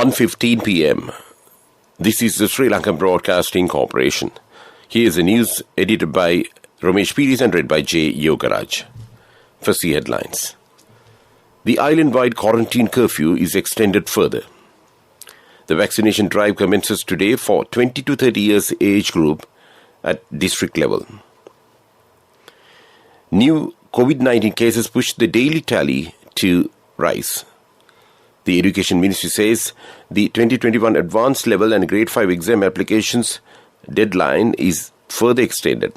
1:15 p.m. This is the Sri Lankan Broadcasting Corporation. Here is the news edited by Ramesh Piris and read by J. Yogaraj. First, the headlines. The island-wide quarantine curfew is extended further. The vaccination drive commences today for 20 to 30 years age group at district level. New COVID-19 cases push the daily tally to rise. The Education Ministry says the 2021 advanced level and grade 5 exam applications deadline is further extended.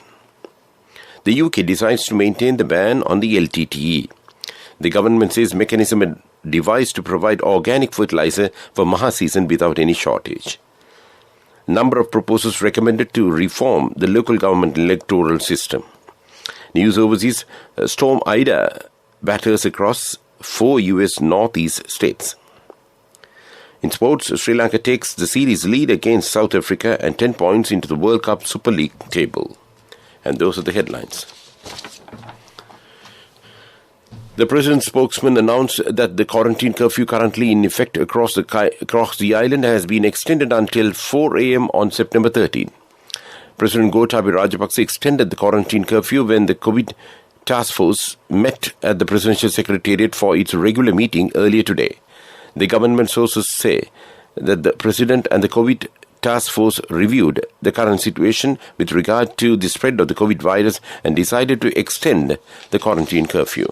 The UK decides to maintain the ban on the LTTE. The government says mechanism is devised to provide organic fertilizer for Maha season without any shortage. Number of proposals recommended to reform the local government electoral system. News overseas, Storm Ida batters across 4 US northeast states. In sports, Sri Lanka takes the series lead against South Africa and 10 points into the World Cup Super League table. And those are the headlines. The president's spokesman announced that the quarantine curfew currently in effect across the island has been extended until 4 a.m. on September 13. President Gotabaya Rajapaksa extended the quarantine curfew when the COVID task force met at the Presidential Secretariat for its regular meeting earlier today. The government sources say that the President and the COVID task force reviewed the current situation with regard to the spread of the COVID virus and decided to extend the quarantine curfew.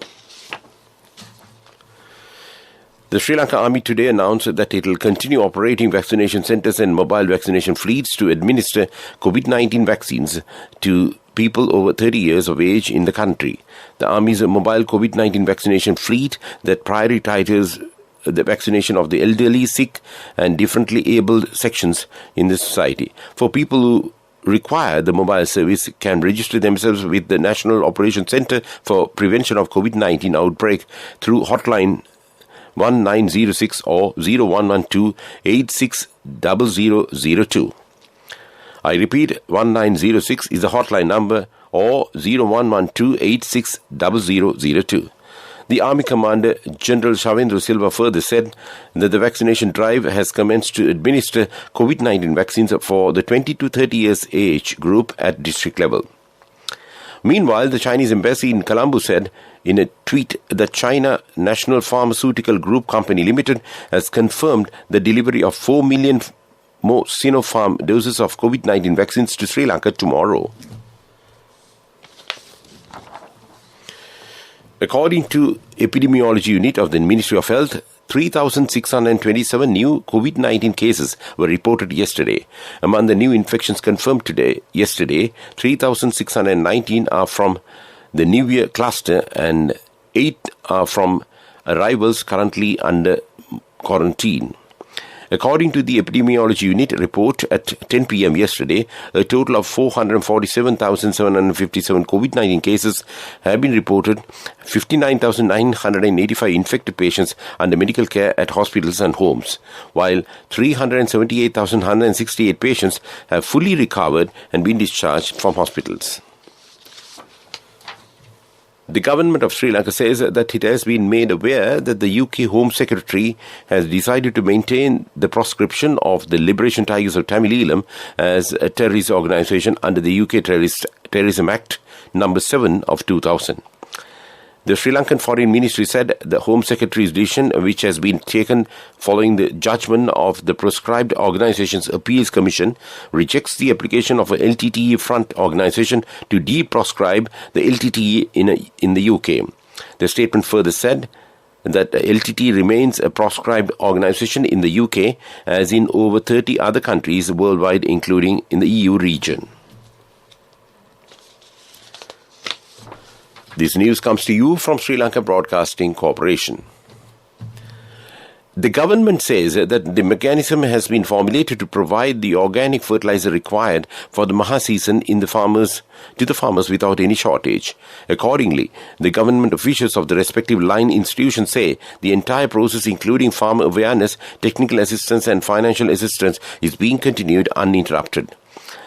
The Sri Lanka Army today announced that it will continue operating vaccination centres and mobile vaccination fleets to administer COVID-19 vaccines to people over 30 years of age in the country. The Army's mobile COVID-19 vaccination fleet that prioritizes the vaccination of the elderly, sick and differently abled sections in the society. For people who require the mobile service can register themselves with the National Operations Centre for Prevention of COVID-19 Outbreak through hotline 1906 or 0112 860002. I repeat, 1906 is the hotline number or 0112 860002. The Army Commander General Shavendra Silva further said that the vaccination drive has commenced to administer COVID-19 vaccines for the 20 to 30 years age group at district level. Meanwhile, the Chinese embassy in Colombo said in a tweet that China National Pharmaceutical Group Company Limited has confirmed the delivery of 4 million more Sinopharm doses of COVID-19 vaccines to Sri Lanka tomorrow. According to Epidemiology Unit of the Ministry of Health, 3,627 new COVID-19 cases were reported yesterday. Among the new infections confirmed yesterday, 3,619 are from the New Year cluster and 8 are from arrivals currently under quarantine. According to the Epidemiology Unit report at 10 p.m. yesterday, a total of 447,757 COVID-19 cases have been reported, 59,985 infected patients under medical care at hospitals and homes, while 378,168 patients have fully recovered and been discharged from hospitals. The government of Sri Lanka says that it has been made aware that the UK Home Secretary has decided to maintain the proscription of the Liberation Tigers of Tamil Eelam as a terrorist organisation under the UK Terrorism Act No. 7 of 2000. The Sri Lankan Foreign Ministry said the Home Secretary's decision, which has been taken following the judgment of the Proscribed Organisations Appeals Commission, rejects the application of a LTTE front organisation to deproscribe the LTTE in the UK. The statement further said that the LTTE remains a proscribed organisation in the UK as in over 30 other countries worldwide, including in the EU region. This news comes to you from Sri Lanka Broadcasting Corporation. The government says that the mechanism has been formulated to provide the organic fertilizer required for the Maha season to the farmers without any shortage. Accordingly, the government officials of the respective line institutions say the entire process, including farmer awareness, technical assistance and financial assistance, is being continued uninterrupted.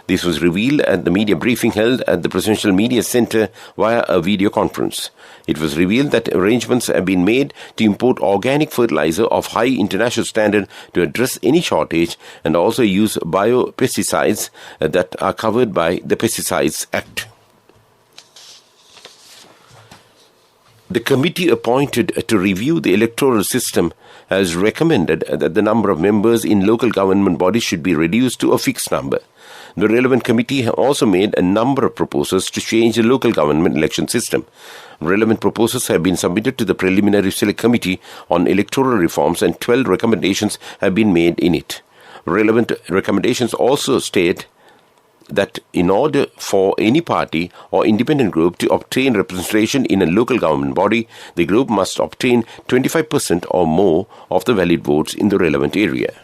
This was revealed at the media briefing held at the Presidential Media Center via a video conference. It was revealed that arrangements have been made to import organic fertilizer of high international standard to address any shortage and also use biopesticides that are covered by the Pesticides Act. The committee appointed to review the electoral system has recommended that the number of members in local government bodies should be reduced to a fixed number. The relevant committee also made a number of proposals to change the local government election system. Relevant proposals have been submitted to the Preliminary Select Committee on Electoral Reforms and 12 recommendations have been made in it. Relevant recommendations also state that in order for any party or independent group to obtain representation in a local government body, the group must obtain 25% or more of the valid votes in the relevant area.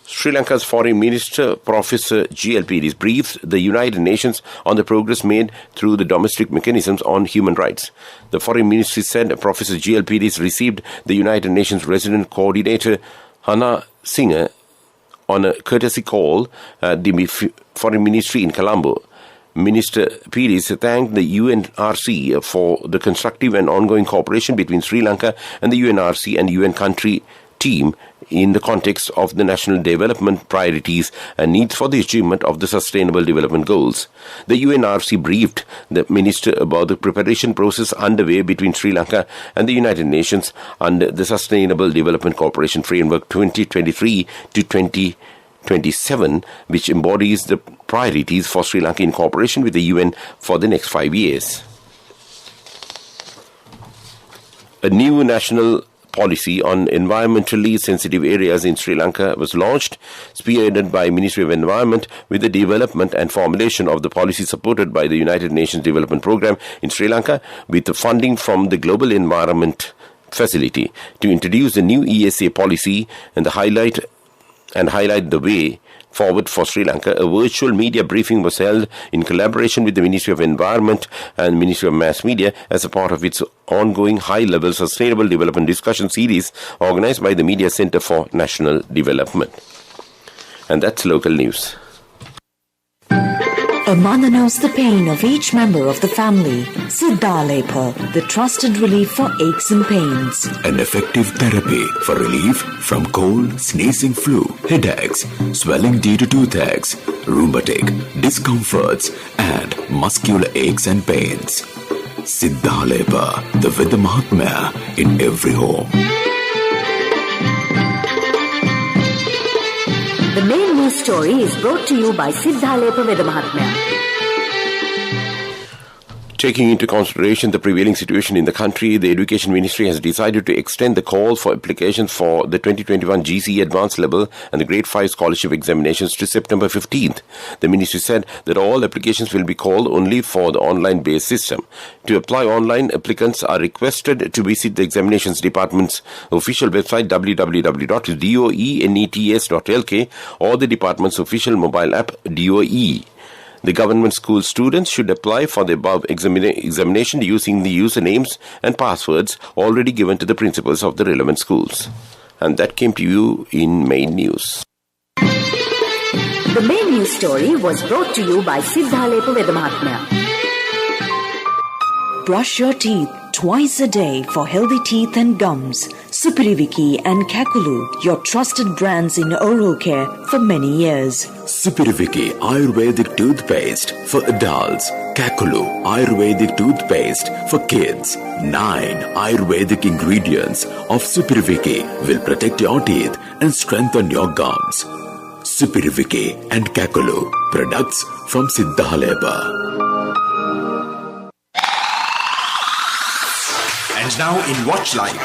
Sri Lanka's Foreign Minister, Professor G.L. Peiris, briefed the United Nations on the progress made through the domestic mechanisms on human rights. The Foreign Ministry said Professor G.L. Peiris received the United Nations Resident Coordinator, Hannah Singer, on a courtesy call at the Foreign Ministry in Colombo. Minister Peiris thanked the UNRC for the constructive and ongoing cooperation between Sri Lanka and the UNRC and UN country team in the context of the national development priorities and needs for the achievement of the Sustainable Development Goals. The UNRC briefed the minister about the preparation process underway between Sri Lanka and the United Nations under the Sustainable Development Cooperation Framework 2023 to 2027, which embodies the priorities for Sri Lanka in cooperation with the UN for the next 5 years. A new national policy on environmentally sensitive areas in Sri Lanka was launched, spearheaded by Ministry of Environment, with the development and formulation of the policy supported by the United Nations Development Programme in Sri Lanka with the funding from the Global Environment Facility to introduce the new ESA policy and highlight the way forward for Sri Lanka. A virtual media briefing was held in collaboration with the Ministry of Environment and Ministry of Mass Media as a part of its ongoing high-level sustainable development discussion series organized by the Media Center for National Development. And that's local news. A mother knows the pain of each member of the family. Siddhalepa, the trusted relief for aches and pains. An effective therapy for relief from cold, sneezing, flu, headaches, swelling due to toothaches, rheumatic, discomforts, and muscular aches and pains. Siddhalepa, the Vedha Mahatmya in every home. The main news story is brought to you by Siddhalepa Vedha Mahatmya. Taking into consideration the prevailing situation in the country, the Education Ministry has decided to extend the call for applications for the 2021 GCE Advanced Level and the Grade 5 Scholarship Examinations to September 15th. The Ministry said that all applications will be called only for the online-based system. To apply online, applicants are requested to visit the Examinations Department's official website www.doenets.lk or the department's official mobile app DOE. The government school students should apply for the above examination using the usernames and passwords already given to the principals of the relevant schools. And that came to you in main news. The main news story was brought to you by Siddhalepa Vedha Mahatmya. Brush your teeth twice a day for healthy teeth and gums. Supiriviki and Kakulu, your trusted brands in oral care for many years. Supiriviki Ayurvedic toothpaste for adults. Kakulu Ayurvedic toothpaste for kids. 9 Ayurvedic ingredients of Supiriviki will protect your teeth and strengthen your gums. Supiriviki and Kakulu, products from Siddhalepa. And now in Watch Live.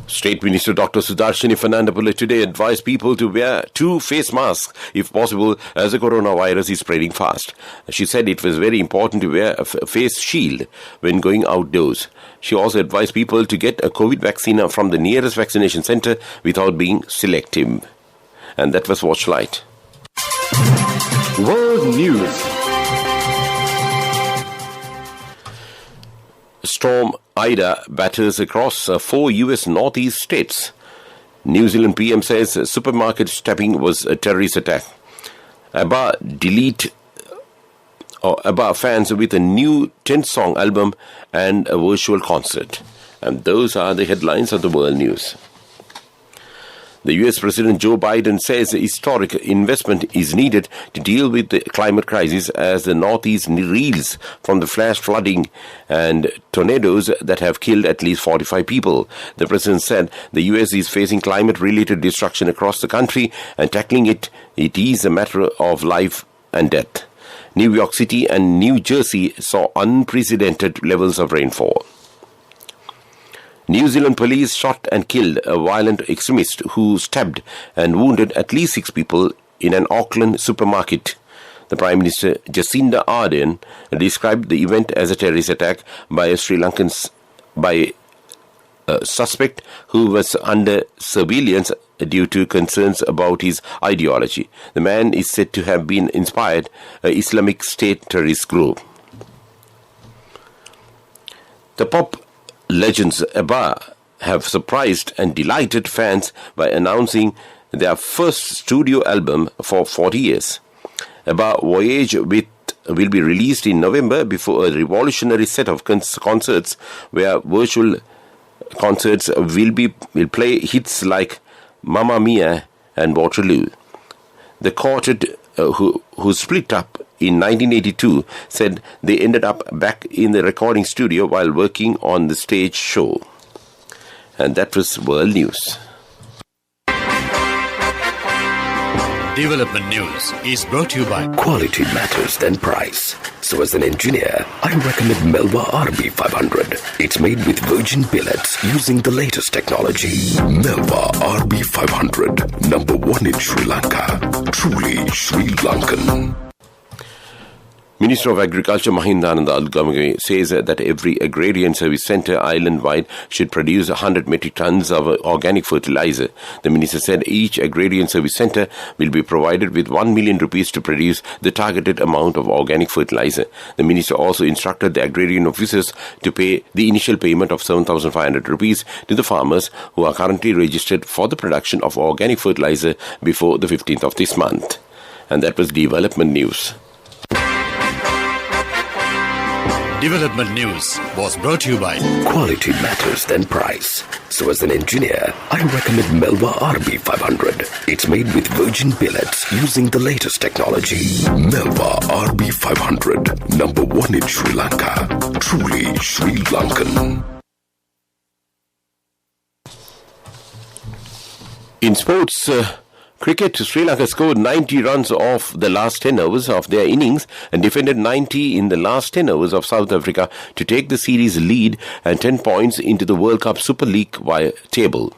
State Minister Dr. Sudarshini Fernandopulle today advised people to wear 2 face masks if possible as the coronavirus is spreading fast. She said it was very important to wear a face shield when going outdoors. She also advised people to get a COVID vaccine from the nearest vaccination center without being selective. And that was Watchlight. World News. Storm Ida batters across 4 U.S. northeast states. New Zealand PM says supermarket stabbing was a terrorist attack. ABBA fans with a new 10-song album and a virtual concert. And those are the headlines of the world news. The US President Joe Biden says historic investment is needed to deal with the climate crisis as the Northeast reels from the flash flooding and tornadoes that have killed at least 45 people. The president said the US is facing climate-related destruction across the country, and tackling it is a matter of life and death. New York City and New Jersey saw unprecedented levels of rainfall. New Zealand police shot and killed a violent extremist who stabbed and wounded at least 6 people in an Auckland supermarket. The Prime Minister Jacinda Ardern described the event as a terrorist attack by a suspect who was under surveillance due to concerns about his ideology. The man is said to have been inspired an Islamic State terrorist group. The pop legends ABBA have surprised and delighted fans by announcing their first studio album for 40 years. ABBA Voyage will be released in November before a revolutionary set of concerts where virtual concerts will play hits like Mamma Mia and Waterloo. The quartet, who split up in 1982, said they ended up back in the recording studio while working on the stage show. And that was World News. Development News is brought to you by Quality matters than price. So as an engineer, I recommend Melva RB500. It's made with virgin pellets using the latest technology. Melva RB500, #1 in Sri Lanka. Truly Sri Lankan. Minister of Agriculture Mahindananda Algamage says that every agrarian service centre island-wide should produce 100 metric tons of organic fertilizer. The minister said each agrarian service centre will be provided with 1 million rupees to produce the targeted amount of organic fertilizer. The minister also instructed the agrarian officers to pay the initial payment of 7,500 rupees to the farmers who are currently registered for the production of organic fertilizer before the 15th of this month. And that was Development News. Development News was brought to you by Quality matters than price. So as an engineer, I recommend Melva RB500. It's made with virgin pellets using the latest technology. Melva RB500, #1 in Sri Lanka. Truly Sri Lankan. In sports, cricket, Sri Lanka scored 90 runs off the last 10 overs of their innings and defended 90 in the last 10 overs of South Africa to take the series lead and 10 points into the World Cup Super League table.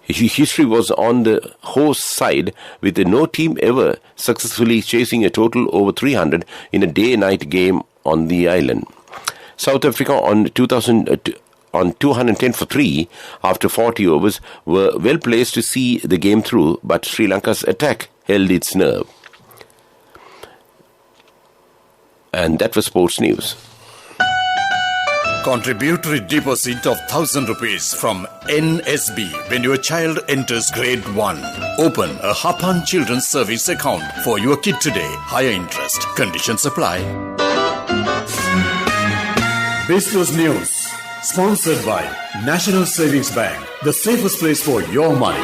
History was on the host side, with no team ever successfully chasing a total over 300 in a day-night game on the island. South Africa on 210 for 3 after 40 overs were well placed to see the game through, but Sri Lanka's attack held its nerve. And that was sports news. Contributory deposit of 1,000 rupees from NSB when your child enters grade 1. Open a Hapan Children's Service account for your kid today. Higher interest. Conditions apply. Business News. Sponsored by National Savings Bank, the safest place for your money.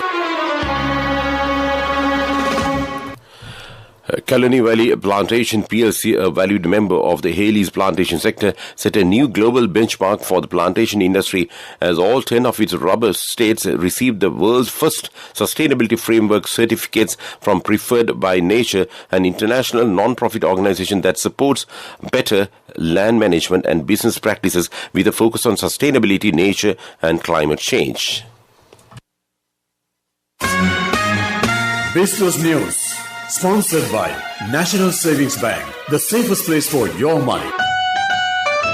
Kalani Valley Plantation PLC, a valued member of the Haley's plantation sector, set a new global benchmark for the plantation industry as all 10 of its rubber states received the world's first sustainability framework certificates from Preferred by Nature, an international non-profit organization that supports better land management and business practices with a focus on sustainability, nature and climate change. Business News. Sponsored by National Savings Bank, the safest place for your money.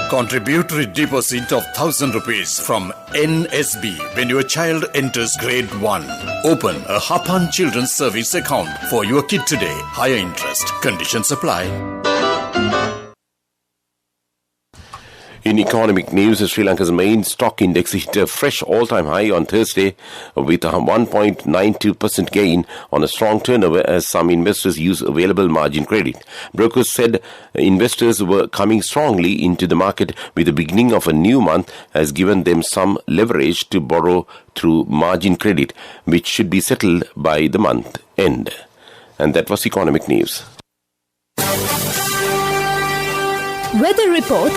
Contributory deposit of 1,000 rupees from NSB when your child enters grade 1. Open a Hapan Children's Service account for your kid today. Higher interest. Conditions apply. In economic news, Sri Lanka's main stock index hit a fresh all-time high on Thursday with a 1.92% gain on a strong turnover as some investors use available margin credit. Brokers said investors were coming strongly into the market with the beginning of a new month has given them some leverage to borrow through margin credit, which should be settled by the month end. And that was economic news. Weather report.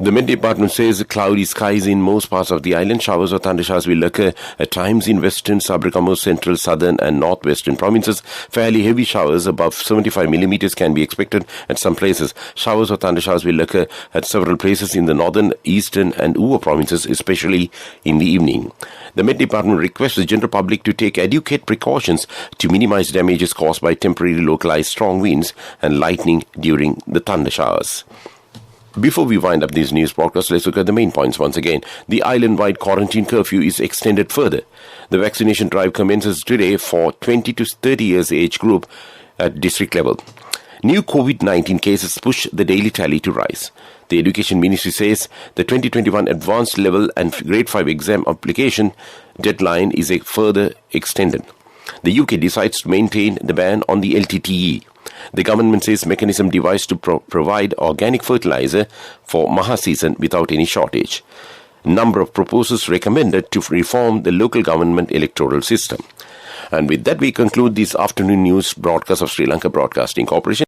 The Met Department says cloudy skies in most parts of the island. Showers or thundershowers will occur at times in western, Sabarkamo, central, southern and northwestern provinces. Fairly heavy showers above 75 millimeters can be expected at some places. Showers or thundershowers will occur at several places in the northern, eastern and Uva provinces, especially in the evening. The Met Department requests the general public to take adequate precautions to minimize damages caused by temporary localized strong winds and lightning during the thundershowers. Before we wind up these news broadcasts, let's look at the main points once again. The island-wide quarantine curfew is extended further. The vaccination drive commences today for 20 to 30 years age group at district level. New COVID-19 cases push the daily tally to rise. The Education Ministry says the 2021 advanced level and grade 5 exam application deadline is further extended. The UK decides to maintain the ban on the LTTE. The government says mechanism devised to provide organic fertilizer for Maha season without any shortage. Number of proposals recommended to reform the local government electoral system. And with that, we conclude this afternoon news broadcast of Sri Lanka Broadcasting Corporation.